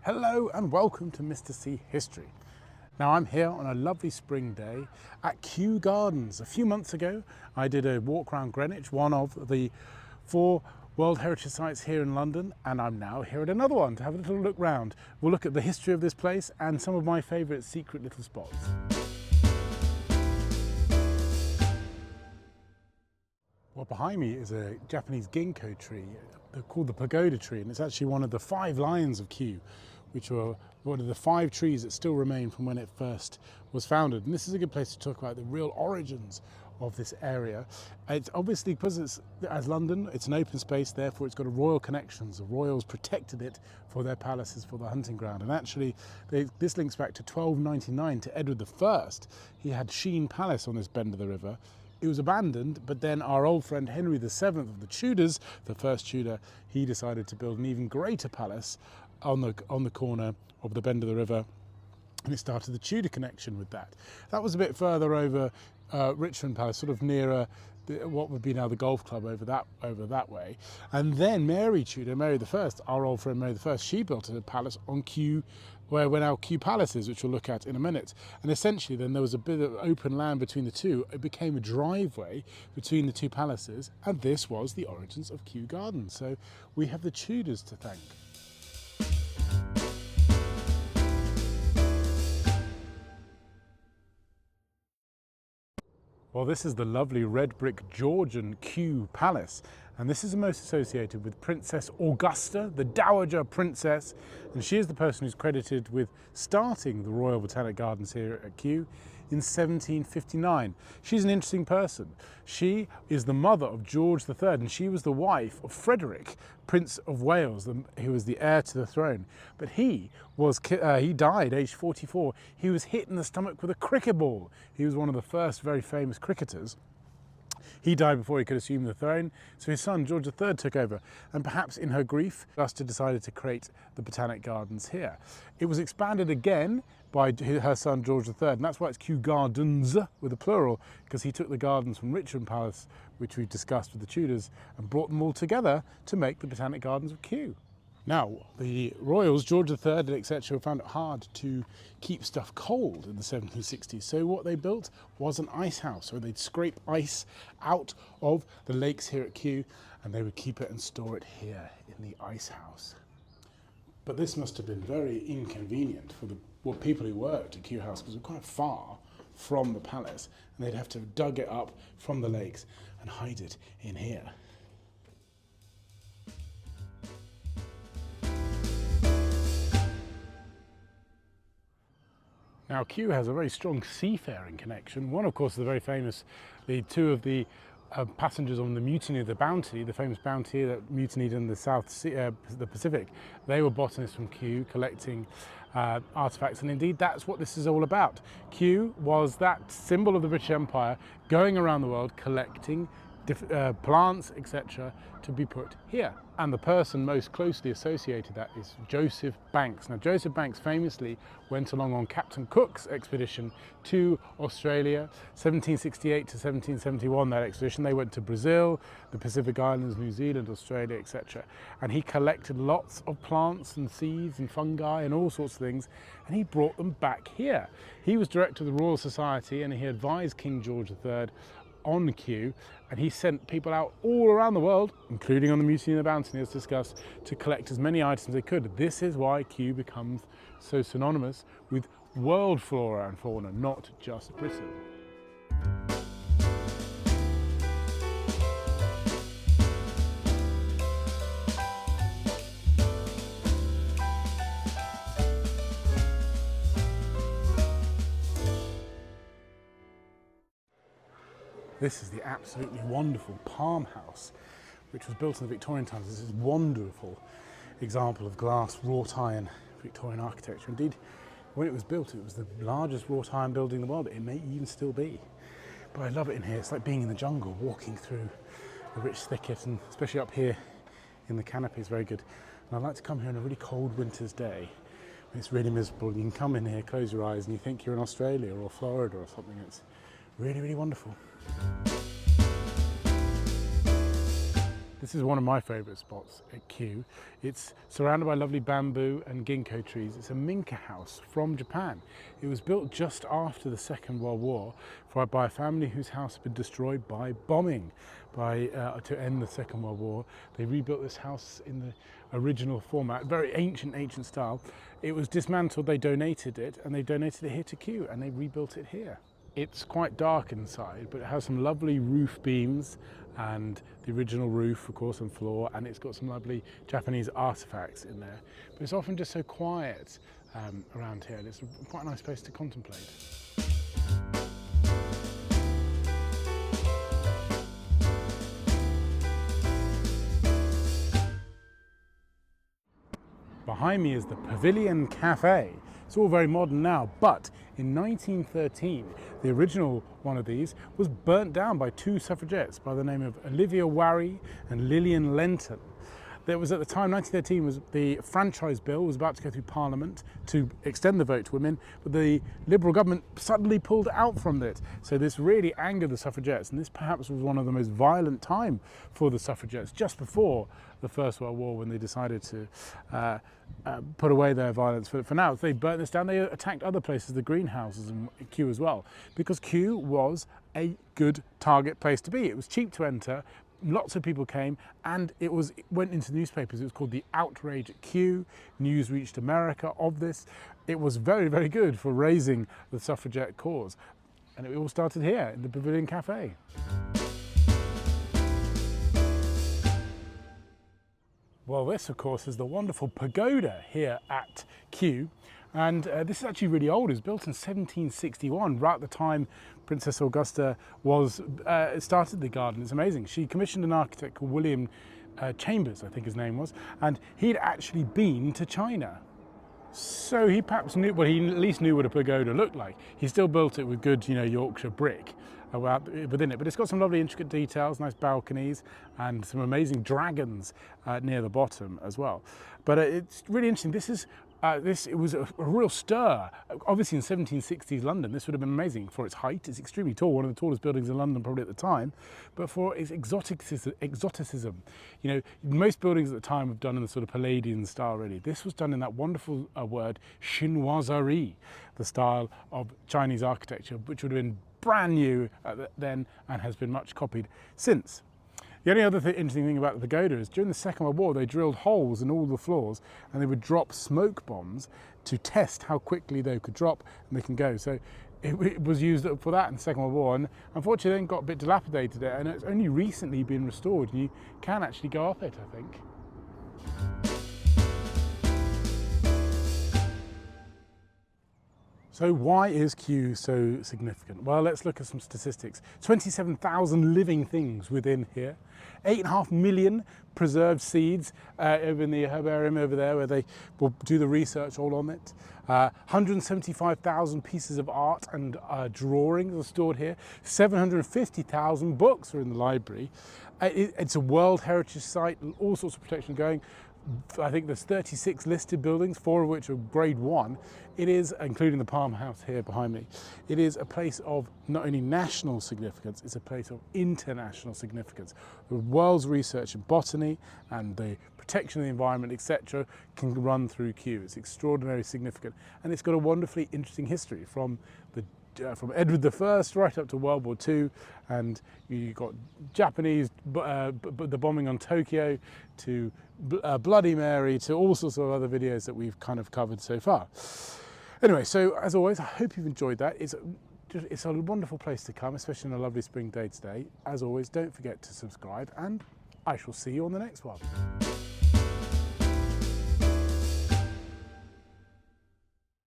Hello and welcome to Mr. C History. Now I'm here on a lovely spring day at Kew Gardens. A few months ago I did a walk around Greenwich, one of the 4 World Heritage Sites here in London, and I'm now here at another one to have a little look round. We'll look at the history of this place and some of my favourite secret little spots. Well, behind me is a Japanese ginkgo tree called the Pagoda tree, and it's actually one of the 5 lions of Kew, which are one of the 5 trees that still remain from when it first was founded. And this is a good place to talk about the real origins of this area. It's obviously, because it's, as London, it's an open space, therefore it's got a royal connections. The royals protected it for their palaces, for the hunting ground. And actually, this links back to 1299 to Edward I. He had Sheen Palace on this bend of the river. It was abandoned, but then our old friend Henry VII of the Tudors, the first Tudor, he decided to build an even greater palace on the corner of the bend of the river, and it started the Tudor connection with that. That was a bit further over Richmond Palace, sort of nearer what would be now the golf club over that way. And then Mary Tudor, Mary I, our old friend Mary I, she built a palace on Kew, where now Kew Palace is, which we'll look at in a minute. And essentially then there was a bit of open land between the two. It became a driveway between the 2 palaces, and this was the origins of Kew Gardens. So we have the Tudors to thank. Well, this is the lovely red brick Georgian Kew Palace, and this is most associated with Princess Augusta, the Dowager Princess, and she is the person who's credited with starting the Royal Botanic Gardens here at Kew in 1759. She's an interesting person. She is the mother of George III, and she was the wife of Frederick, Prince of Wales, who was the heir to the throne. But he died aged 44. He was hit in the stomach with a cricket ball. He was one of the first very famous cricketers. He died before he could assume the throne, so his son George III took over, and perhaps in her grief, Augusta decided to create the Botanic Gardens here. It was expanded again by her son George III, and that's why it's Kew Gardens with a plural, because he took the gardens from Richmond Palace, which we discussed with the Tudors, and brought them all together to make the Botanic Gardens of Kew. Now, the royals, George III, etc., found it hard to keep stuff cold in the 1760s, so what they built was an ice house. So they'd scrape ice out of the lakes here at Kew, and they would keep it and store it here in the ice house. But this must have been very inconvenient for the people who worked at Kew House, because it was quite far from the palace, and they'd have to have dug it up from the lakes and hide it in here. Now, Kew has a very strong seafaring connection. One, of course, is the very famous, the 2 of the passengers on the Mutiny of the Bounty, the famous Bounty that mutinied in the South Sea, the Pacific. They were botanists from Kew collecting artifacts, and indeed that's what this is all about. Kew was that symbol of the British Empire going around the world collecting plants, etc., to be put here. And the person most closely associated with that is Joseph Banks. Now, Joseph Banks famously went along on Captain Cook's expedition to Australia, 1768 to 1771, that expedition. They went to Brazil, the Pacific Islands, New Zealand, Australia, etc. And he collected lots of plants and seeds and fungi and all sorts of things, and he brought them back here. He was director of the Royal Society, and he advised King George III on Kew, and he sent people out all around the world, including on the Mutiny of the Bounty as discussed, to collect as many items as they could. This is why Kew becomes so synonymous with world flora and fauna, not just Britain. This is the absolutely wonderful Palm House, which was built in the Victorian times. This is a wonderful example of glass wrought iron Victorian architecture. Indeed, when it was built, it was the largest wrought iron building in the world. It may even still be. But I love it in here. It's like being in the jungle, walking through a rich thicket, and especially up here in the canopy is very good. And I like to come here on a really cold winter's day when it's really miserable. You can come in here, close your eyes, and you think you're in Australia or Florida or something. It's really, really wonderful. This is one of my favourite spots at Kew. It's surrounded by lovely bamboo and ginkgo trees. It's a Minka House from Japan. It was built just after the Second World War by a family whose house had been destroyed by bombing. To end the Second World War, they rebuilt this house in the original format, very ancient style. It was dismantled, they donated it, and they donated it here to Kew, and they rebuilt it here. It's quite dark inside, but it has some lovely roof beams and the original roof, of course, and floor, and it's got some lovely Japanese artifacts in there. But it's often just so quiet around here, and it's quite a nice place to contemplate. Behind me is the Pavilion Cafe. It's all very modern now, but in 1913, the original one of these was burnt down by two suffragettes by the name of Olivia Warry and Lillian Lenton. There was, at the time, 1913 was the franchise bill was about to go through Parliament to extend the vote to women, but the Liberal government suddenly pulled out from it. So this really angered the suffragettes, and this perhaps was one of the most violent time for the suffragettes, just before the First World War, when they decided to put away their violence for now. They burnt this down. They attacked other places, the greenhouses in Kew as well, because Kew was a good target place to be. It was cheap to enter. Lots of people came, and it went into newspapers. It was called the outrage at Kew. News reached America of this. It was very, very good for raising the suffragette cause. And it all started here in the Pavilion Cafe. Well, this, of course, is the wonderful pagoda here at Kew. And this is actually really old. It was built in 1761, right at the time Princess Augusta started the garden. It's amazing. She commissioned an architect called William Chambers, I think his name was, and he'd actually been to China. So he perhaps knew, well, he at least knew what a pagoda looked like. He still built it with good, Yorkshire brick within it, but it's got some lovely intricate details, nice balconies, and some amazing dragons near the bottom as well. But it's really interesting. It was a real stir. Obviously in 1760s London, this would have been amazing for its height. It's extremely tall, one of the tallest buildings in London probably at the time, but for its exoticism. Most buildings at the time were done in the sort of Palladian style really. This was done in that wonderful word, chinoiserie, the style of Chinese architecture, which would have been brand new then and has been much copied since. The only other interesting thing about the pagoda is during the Second World War, they drilled holes in all the floors and they would drop smoke bombs to test how quickly they could drop and they can go. So it was used for that in the Second World War, and unfortunately then got a bit dilapidated and it's only recently been restored. You can actually go up it, I think. So why is Kew so significant? Well, let's look at some statistics. 27,000 living things within here. 8.5 million preserved seeds over in the herbarium over there where they will do the research all on it. 175,000 pieces of art and drawings are stored here. 750,000 books are in the library. It's a World Heritage Site, all sorts of protection going. I think there's 36 listed buildings, 4 of which are grade 1. It is, including the Palm House here behind me, it is a place of not only national significance, it's a place of international significance. The world's research in botany and the protection of the environment, etc., can run through Kew. It's extraordinarily significant, and it's got a wonderfully interesting history from Edward I right up to World War II, and you got Japanese, the bombing on Tokyo, to Bloody Mary, to all sorts of other videos that we've kind of covered so far. Anyway, so as always, I hope you've enjoyed that. It's a wonderful place to come, especially on a lovely spring day today. As always, don't forget to subscribe, and I shall see you on the next one.